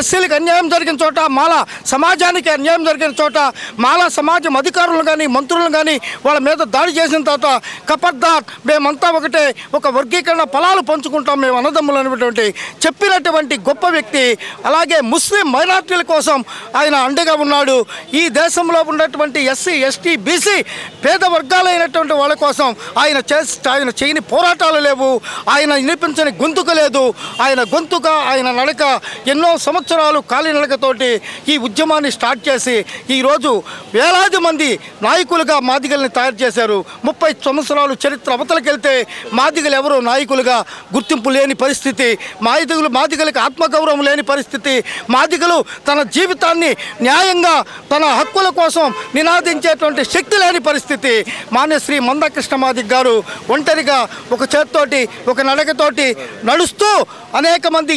ఎస్సీలకు అన్యాయం జరిగిన చోట మాల సమాజానికి అన్యాయం జరిగిన చోట మాల సమాజం అధికారులను కానీ మంత్రులను కానీ వాళ్ళ మీద దాడి చేసిన తర్వాత కపర్దార్ మేమంతా ఒకటే, ఒక వర్గీకరణ ఫలాలు పంచుకుంటాం మేము అన్నదమ్ములు అనేటువంటి చెప్పినటువంటి గొప్ప వ్యక్తి. అలాగే ముస్లిం మైనార్టీల కోసం ఆయన అండగా ఉన్నాడు. ఈ దేశంలో ఉన్నటువంటి ఎస్సీ ఎస్టీ బీసీ పేద వర్గాలైనటువంటి వాళ్ళ కోసం ఆయన చేయని పోరాటాలు లేవు. ఆయన వినిపించని గొంతుక లేదు. ఆయన గొంతుక ఆయన నడక ఎన్నో సంవత్సరాలు కాలి నడకతోటి ఈ ఉద్యమాన్ని స్టార్ట్ చేసి ఈరోజు వేలాది మంది నాయకులుగా మాదిగల్ని తయారు చేశారు. 30 సంవత్సరాలు చరిత్ర అవతలకెళ్తే మాదిగలు ఎవరు నాయకులుగా గుర్తింపు లేని పరిస్థితి, మాదిగలకు ఆత్మగౌరవం లేని పరిస్థితి, మాదిగలు తన జీవితాన్ని న్యాయంగా తన హక్కుల కోసం నినాదించేటువంటి శక్తి లేని పరిస్థితి. మాన్యశ్రీ మందకృష్ణ మాదిగ గారు ఒంటరిగా ఒక చేత్తోటి ఒక నడకతోటి నడుస్తూ అనేక మంది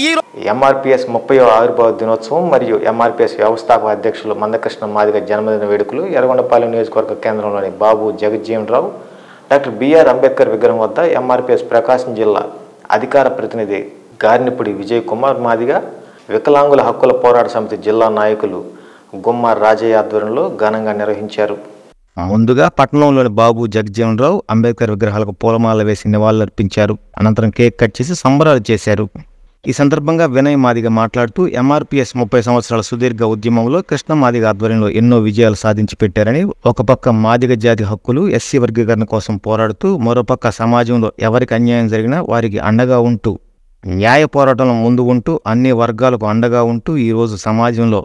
ఎంఆర్పిఎస్ 30వ ఆవిర్భావ దినోత్సవం మరియు ఎంఆర్పిఎస్ వ్యవస్థాపక అధ్యక్షులు మందకృష్ణ మాదిగ జన్మదిన వేడుకలు ఎర్రగొండపాలెం నియోజకవర్గ కేంద్రంలోని బాబు జగజ్జీవన్ రావు డాక్టర్ బిఆర్ అంబేద్కర్ విగ్రహం వద్ద ఎంఆర్పిఎస్ ప్రకాశం జిల్లా అధికార ప్రతినిధి గారినిపుడి విజయ్ కుమార్ మాదిగ, వికలాంగుల హక్కుల పోరాట సమితి జిల్లా నాయకులు గుమ్మ రాజయ్య ఆధ్వర్యంలో ఘనంగా నిర్వహించారు. ముందుగా పట్టణంలోని బాబు జగజ్జీవన్ రావు అంబేద్కర్ విగ్రహాలకు పూలమాల వేసి నివాళులర్పించారు. అనంతరం కేక్ కట్ చేసి సంబరాలు చేశారు. ఈ సందర్భంగా వినయ్ మాదిగ మాట్లాడుతూ ఎంఆర్పిఎస్ 30 సంవత్సరాల సుదీర్ఘ ఉద్యమంలో కృష్ణ మాదిగ ఆధ్వర్యంలో ఎన్నో విజయాలు సాధించి పెట్టారని, ఒక పక్క మాదిగ జాతి హక్కులు ఎస్సీ వర్గీకరణ కోసం పోరాడుతూ మరోపక్క సమాజంలో ఎవరికి అన్యాయం జరిగినా వారికి అండగా ఉంటూ న్యాయ పోరాటంలో ముందు ఉంటూ అన్ని వర్గాలకు అండగా ఉంటూ ఈరోజు సమాజంలో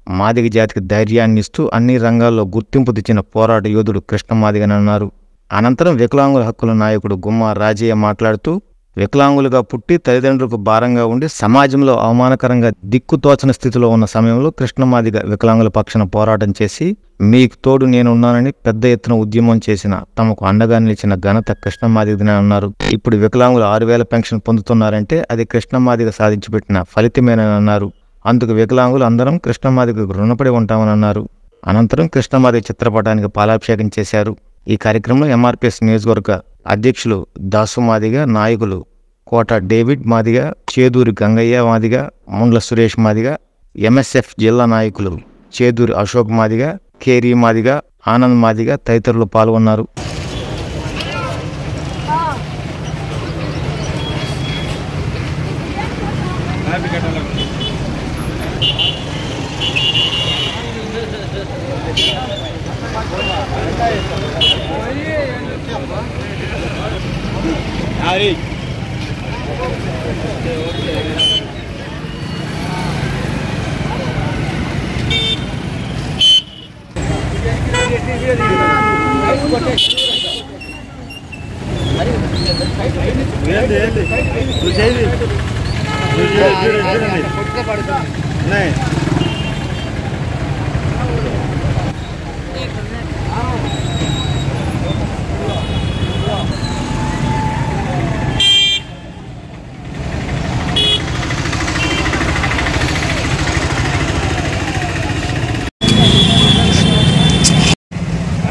మాదిగ జాతికి ధైర్యాన్ని ఇస్తూ అన్ని రంగాల్లో గుర్తింపు తెచ్చిన పోరాట యోధుడు కృష్ణ మాదిగని అన్నారు. అనంతరం వికలాంగుల హక్కుల నాయకుడు గుమ్మ రాజయ్య మాట్లాడుతూ వికలాంగులుగా పుట్టి తల్లిదండ్రులకు భారంగా ఉండి సమాజంలో అవమానకరంగా దిక్కుతోచని స్థితిలో ఉన్న సమయంలో కృష్ణ మాదిగ వికలాంగుల పక్షాన పోరాటం చేసి మీకు తోడు నేనున్నానని పెద్ద ఎత్తున ఉద్యమం చేసిన తమకు అండగా నిలిచిన ఘనత కృష్ణ మాదిగని అన్నారు. ఇప్పుడు వికలాంగులు 6,000 పెన్షన్ పొందుతున్నారంటే అది కృష్ణ మాదిగ సాధించిపెట్టిన ఫలితమేనని అన్నారు. అందుకు వికలాంగులు అందరం కృష్ణ మాదిగకు రుణపడి ఉంటామని అన్నారు. అనంతరం కృష్ణ మాదిగ చిత్రపటానికి పాలాభిషేకం చేశారు. ఈ కార్యక్రమంలో ఎంఆర్పిఎస్ నియోజకవర్గ అధ్యక్షులు దాసు మాదిగ, నాయకులు కోట డేవిడ్ మాదిగ, చేదూరి గంగయ్య మాదిగ, ముండ్ల సురేష్ మాదిగ, ఎంఎస్ఎఫ్ జిల్లా నాయకులు చేదూరి అశోక్ మాదిగ, కేరీ మాదిగ, ఆనంద్ మాదిగ తదితరులు పాల్గొన్నారు.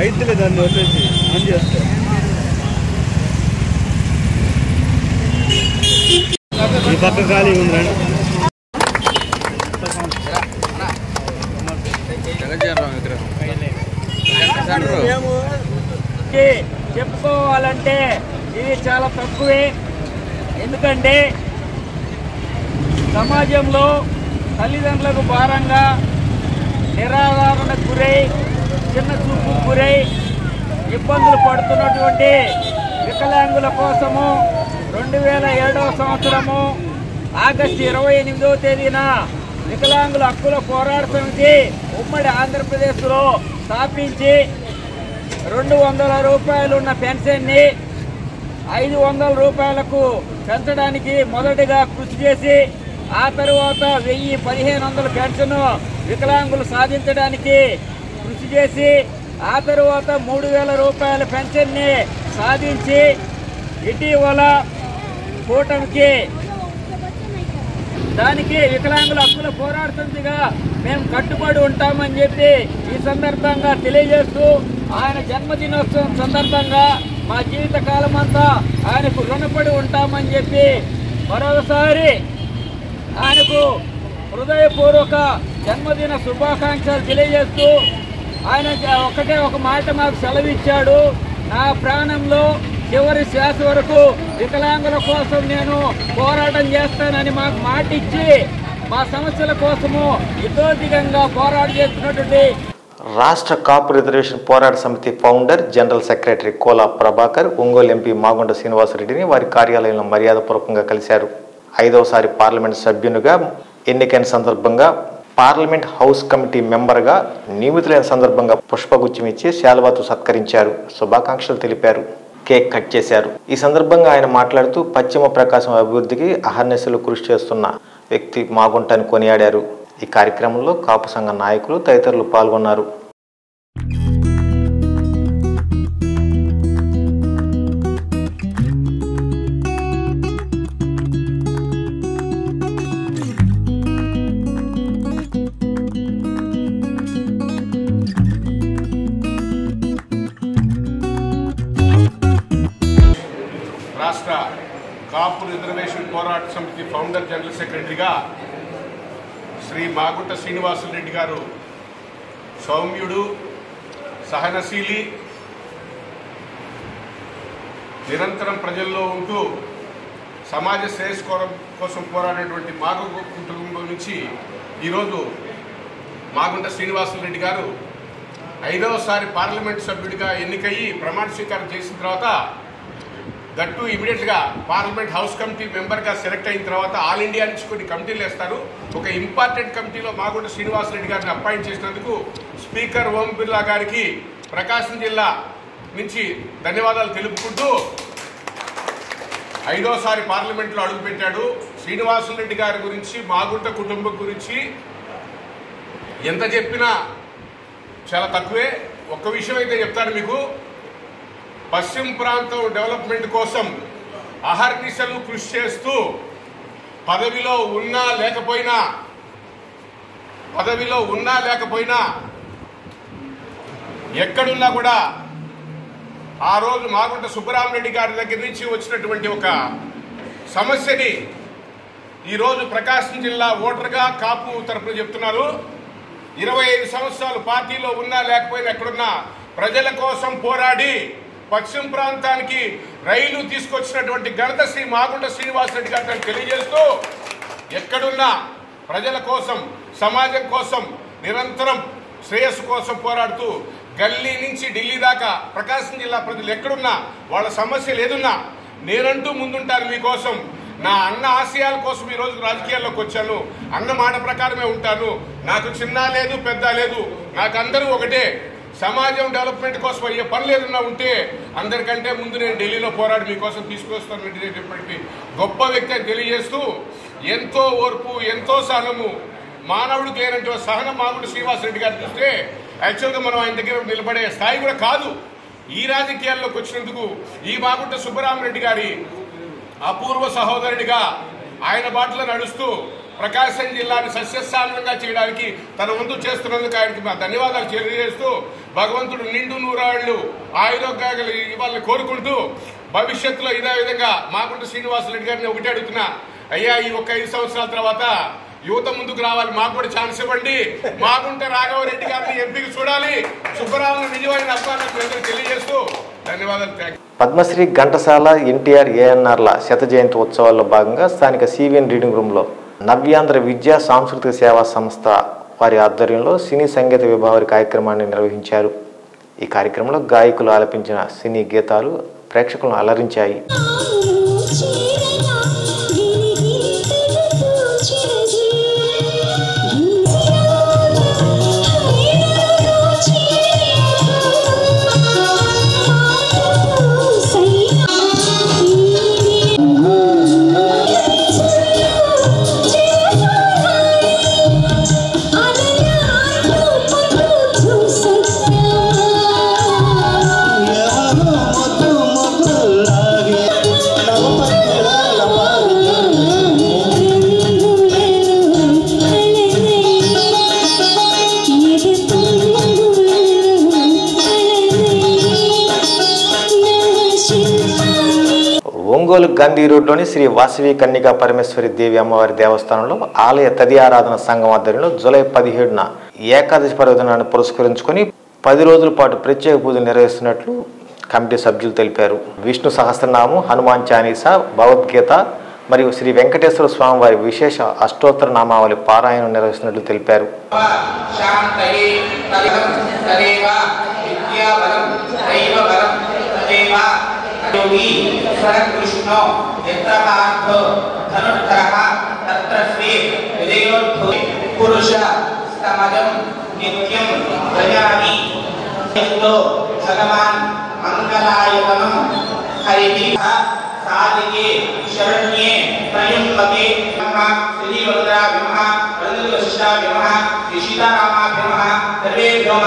అయితే దాన్ని వచ్చేసి ఆన్ చేస్తాం. ఈ పక్క ఖాళీ ఉందండి. చెప్పుకోవాలంటే ఇది చాలా తక్కువే. ఎందుకంటే సమాజంలో తల్లిదండ్రులకు భారంగా, నిరాధారణకు గురై, చిన్న చూపుకు గురై ఇబ్బందులు పడుతున్నటువంటి వికలాంగుల కోసము 2007వ సంవత్సరము ఆగస్టు 28వ తేదీన వికలాంగుల హక్కుల పోరాట సమితి ఉమ్మడి ఆంధ్రప్రదేశ్లో స్థాపించి 200 రూపాయలు ఉన్న పెన్షన్ని 500 రూపాయలకు పెంచడానికి మొదటిగా కృషి చేసి, ఆ తరువాత 1000-1500 పెన్షన్ వికలాంగులు సాధించడానికి కృషి చేసి, ఆ తరువాత 3000 రూపాయల పెన్షన్ని సాధించి, ఇటీవల కూటమికి దానికి వికలాంగుల హక్కుల పోరాట సమితిగా మేము కట్టుబడి ఉంటామని చెప్పి ఈ సందర్భంగా తెలియజేస్తూ, ఆయన జన్మదినోత్సవం సందర్భంగా మా జీవిత కాలం అంతా ఆయనకు రుణపడి ఉంటామని చెప్పి మరొకసారి ఆయనకు హృదయపూర్వక జన్మదిన శుభాకాంక్షలు తెలియజేస్తూ, ఆయన ఒకటే ఒక మాట మాకు సెలవిచ్చాడు, నా ప్రాణంలో చివరి శ్వాస వరకు వికలాంగుల కోసం నేను పోరాటం చేస్తానని మాకు మాట ఇచ్చి మా సమస్యల కోసము యుద్ధోధికంగా పోరాటం చేస్తున్నటువంటి రాష్ట్ర కాపు రిజర్వేషన్ పోరాట సమితి founder, general secretary Kola Prabhakar Ongole MP Magunta శ్రీనివాసరెడ్డిని వారి కార్యాలయంలో మర్యాదపూర్వకంగా కలిశారు. 5వసారి పార్లమెంట్ సభ్యునిగా ఎన్నికైన సందర్భంగా పార్లమెంట్ హౌస్ కమిటీ మెంబర్గా నియమితులైన సందర్భంగా పుష్పగుచ్చం ఇచ్చి శాలువాతో సత్కరించారు. శుభాకాంక్షలు తెలిపారు. కేక్ కట్ చేశారు. ఈ సందర్భంగా ఆయన మాట్లాడుతూ పశ్చిమ ప్రకాశం అభివృద్ధికి అహర్నిశలు కృషి చేస్తున్న వ్యక్తి మాగుంటని కొనియాడారు. ఈ కార్యక్రమంలో కాపు సంఘ నాయకులు తదితరులు పాల్గొన్నారు. రాష్ట్ర కాపు రిజర్వేషన్ పోరాట సమితి ఫౌండర్, జనరల్ సెక్రటరీగా శ్రీ మాగుంట శ్రీనివాసరెడ్డి గారు సౌమ్యుడు, సహనశీలి, నిరంతరం ప్రజల్లో ఉంటూ సమాజ శ్రేయస్సు కోసం పోరాడేటువంటి మాగు కుటుంబం నుంచి ఈరోజు మాగుంట శ్రీనివాసరెడ్డి గారు 5వసారి పార్లమెంట్ సభ్యుడిగా ఎన్నికయ్యి ప్రమాణ స్వీకారం చేసిన తర్వాత దట్టు ఇమీడియట్గా పార్లమెంట్ హౌస్ కమిటీ మెంబర్గా సెలెక్ట్ అయిన తర్వాత ఆల్ ఇండియా నుంచి కొన్ని కమిటీలు వేస్తారు. ఒక ఇంపార్టెంట్ కమిటీలో మాగుంట శ్రీనివాసరెడ్డి గారిని అపాయింట్ చేసినందుకు స్పీకర్ ఓం బిర్లా గారికి ప్రకాశం జిల్లా నుంచి ధన్యవాదాలు తెలుపుకుంటూ 5వసారి పార్లమెంట్లో అడుగుపెట్టాడు. శ్రీనివాసరెడ్డి గారి గురించి, మాగుంట కుటుంబం గురించి ఎంత చెప్పినా చాలా తక్కువే. ఒక్క విషయం అయితే చెప్తాను మీకు. పశ్చిమ ప్రాంతం డెవలప్మెంట్ కోసం అహర్నిశలు కృషి చేస్తూ పదవిలో ఉన్నా లేకపోయినా ఎక్కడున్నా కూడా ఆ రోజు మాగుంట సుబ్బరామరెడ్డి గారి దగ్గర నుంచి వచ్చినటువంటి ఒక సమస్యని ఈరోజు ప్రకాశం జిల్లా ఓటర్గా కాపు తరపున చెప్తున్నారు. 25 సంవత్సరాలు పార్టీలో ఉన్నా లేకపోయినా ఎక్కడున్నా ప్రజల కోసం పోరాడి పశ్చిమ ప్రాంతానికి రైలు తీసుకొచ్చినటువంటి ఘనత శ్రీ మాగుంట శ్రీనివాసరెడ్డి గారిని తెలియజేస్తూ, ఎక్కడున్నా ప్రజల కోసం, సమాజం కోసం, నిరంతరం శ్రేయస్సు కోసం పోరాడుతూ గల్లీ నుంచి ఢిల్లీ దాకా ప్రకాశం జిల్లా ప్రజలు ఎక్కడున్నా వాళ్ళ సమస్యలు ఏదున్నా నేనంటూ ముందుంటాను మీకోసం. నా అన్న ఆశయాల కోసం ఈరోజు రాజకీయాల్లోకి వచ్చాను. అన్న మాట ప్రకారమే ఉంటాను. నాకు చిన్న లేదు, పెద్ద లేదు, నాకు అందరూ ఒకటే. సమాజం డెవలప్మెంట్ కోసం అయ్యే పనులు ఏదన్నా ఉంటే అందరికంటే ముందు నేను ఢిల్లీలో పోరాడి మీకోసం తీసుకొస్తాను చెప్పి గొప్ప వ్యక్తి అని తెలియజేస్తూ, ఎంతో ఓర్పు, ఎంతో సహనము, మానవుడికి లేనంటే సహనం మాగుంట శ్రీనివాసరెడ్డి గారు చూస్తే యాక్చువల్గా మనం ఆయన దగ్గర నిలబడే స్థాయి కూడా కాదు. ఈ రాజకీయాల్లోకి వచ్చినందుకు ఈ మాగుంట సుబ్బరామరెడ్డి గారి అపూర్వ సహోదరుడిగా ఆయన బాటలో నడుస్తూ ప్రకాశం జిల్లాని సస్యశ్యామలంగా చేయడానికి తన వంతు చేస్తున్నందుకు ఆయనకి మా ధన్యవాదాలు తెలియజేస్తూ, భగవంతుడు నిండు నూరాళ్ళు ఆయురోగ్యాలు ఇవ్వాలని కోరుకుంటూ భవిష్యత్తులో ఇదే విధంగా మాగుంట శ్రీనివాసరెడ్డి గారిని ఒకటి అడుగుతున్నా, అయ్యా ఈ ఒక 5 సంవత్సరాల తర్వాత యువత ముందుకు రావాలి, మాకు కూడా ఛాన్స్ ఇవ్వండి, మాగుంట రాఘవరెడ్డి గారిని ఎంపీకి చూడాలి, సుబ్బరాములు నిజమైన అభిమానులకు తెలియజేస్తూ ధన్యవాదాలు. పద్మశ్రీ ఘంటసాల ఎన్టీఆర్ ఏఎన్ఆర్ల శత జయంతి ఉత్సవాల్లో భాగంగా స్థానిక సివిఎన్ రీడింగ్ రూమ్లో నవ్యాంధ్ర విద్యా సాంస్కృతిక సేవా సంస్థ వారి ఆధ్వర్యంలో సినీ సంగీత విభావరి కార్యక్రమాన్ని నిర్వహించారు. ఈ కార్యక్రమంలో గాయకులు ఆలపించిన సినీ గీతాలు ప్రేక్షకులను అలరించాయి. ఒంగోలు గాంధీ రోడ్లోని శ్రీ వాసవి కన్యకా పరమేశ్వరి దేవి అమ్మవారి దేవస్థానంలో ఆలయ తది ఆరాధన సంఘం ఆధ్వర్యంలో జూలై 17న ఏకాదశి పర్వదినాన్ని పురస్కరించుకొని 10 రోజుల పాటు ప్రత్యేక పూజలు నిర్వహిస్తున్నట్లు కమిటీ సభ్యులు తెలిపారు. విష్ణు సహస్రనామం, హనుమాన్ చాలీసా, భగవద్గీత మరియు శ్రీ వెంకటేశ్వర స్వామి వారి విశేష అష్టోత్తర నామావళి పారాయణం నిర్వహిస్తున్నట్లు తెలిపారు. భగవాన్ మంగళాయతనం హరి సాధికే శరణ్యే ప్రయుంపతే శ్రీ వరదా విమహ వరదశిషా విమహ రిషితారామా విమహ సర్వేభ్యో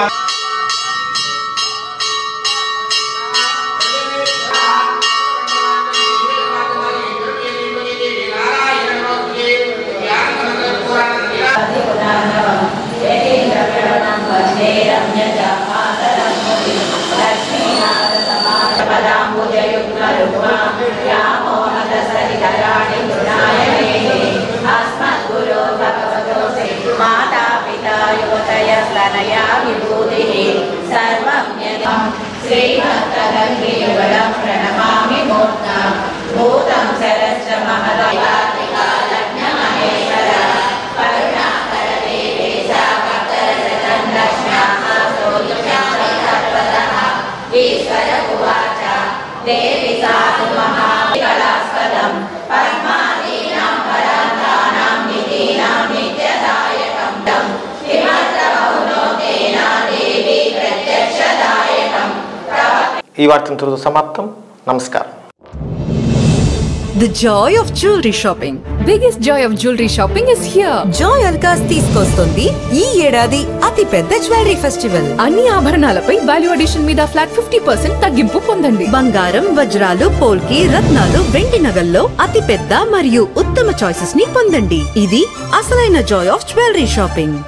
ఈ వార్తతో సమాప్తం. నమస్కారం. The joy of jewelry shopping. Biggest joy of jewelry shopping is here. Joy Alucas తీసుకొస్తుంది ఈ ఏడాది అతి పెద్ద జ్యువెలరీ ఫెస్టివల్. అన్ని ఆభరణాలపై వాల్యూ అడిషన్ మీద ఫ్లాట్ 50% తగ్గింపు పొందండి. బంగారం, వజ్రాలు, పోల్కి, రత్నాలు, వెండి నగల్లో అతి పెద్ద మరియు ఉత్తమ చాయిసెస్ ని పొందండి. ఇది అసలైన జాయ్ ఆఫ్ జ్యువెలరీ షాపింగ్.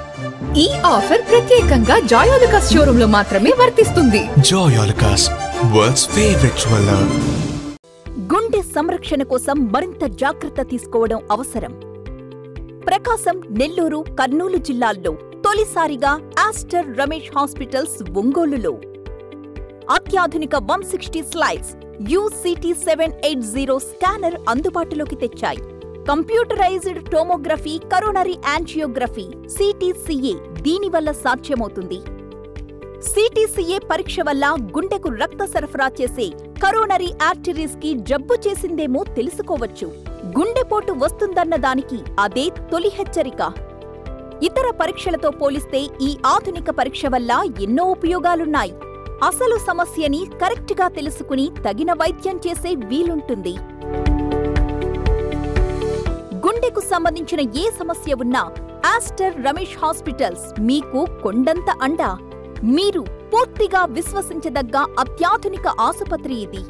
ఈ ఆఫర్ ప్రత్యేకంగా జాయ్ అలుకాస్ షోరూమ్ లో మాత్రమే వర్తిస్తుంది. Joy Alukkas, world's favourite jeweller. గుండె సంరక్షణ కోసం మరింత జాగ్రత్త తీసుకోవడం అవసరం. ప్రకాశం, నెల్లూరు, కర్నూలు జిల్లాల్లో తొలిసారిగా ఆస్టర్ రమేష్ హాస్పిటల్స్ ఒంగోలులో అత్యాధునిక 160 స్లైడ్స్ UCT 780 స్కానర్ అందుబాటులోకి తెచ్చాయి. Computerised tomography, coronary angiography, CTCA దీనివల్ల సాధ్యమవుతుంది. CTCA పరీక్ష వల్ల గుండెకు రక్త సరఫరా చేసే కరోనరీ ఆర్టరీస్ కి జబ్బు చేసిందేమో తెలుసుకోవచ్చు. గుండెపోటు వస్తుందన్న దానికి అదే తొలి హెచ్చరిక. ఇతర పరీక్షలతో పోలిస్తే ఈ ఆధునిక పరీక్ష వల్ల ఎన్నో ఉపయోగాలున్నాయి. అసలు సమస్యని కరెక్ట్గా తెలుసుకుని తగిన వైద్యం చేసే వీలుంటుంది. గుండెకు సంబంధించిన ఏ సమస్య ఉన్నా ఆస్టర్ రమేష్ హాస్పిటల్స్ మీకు కొండంత అండ. మీరు పూర్తిగా విశ్వసించదగ్గ అత్యాధునిక ఆసుపత్రి ఇది.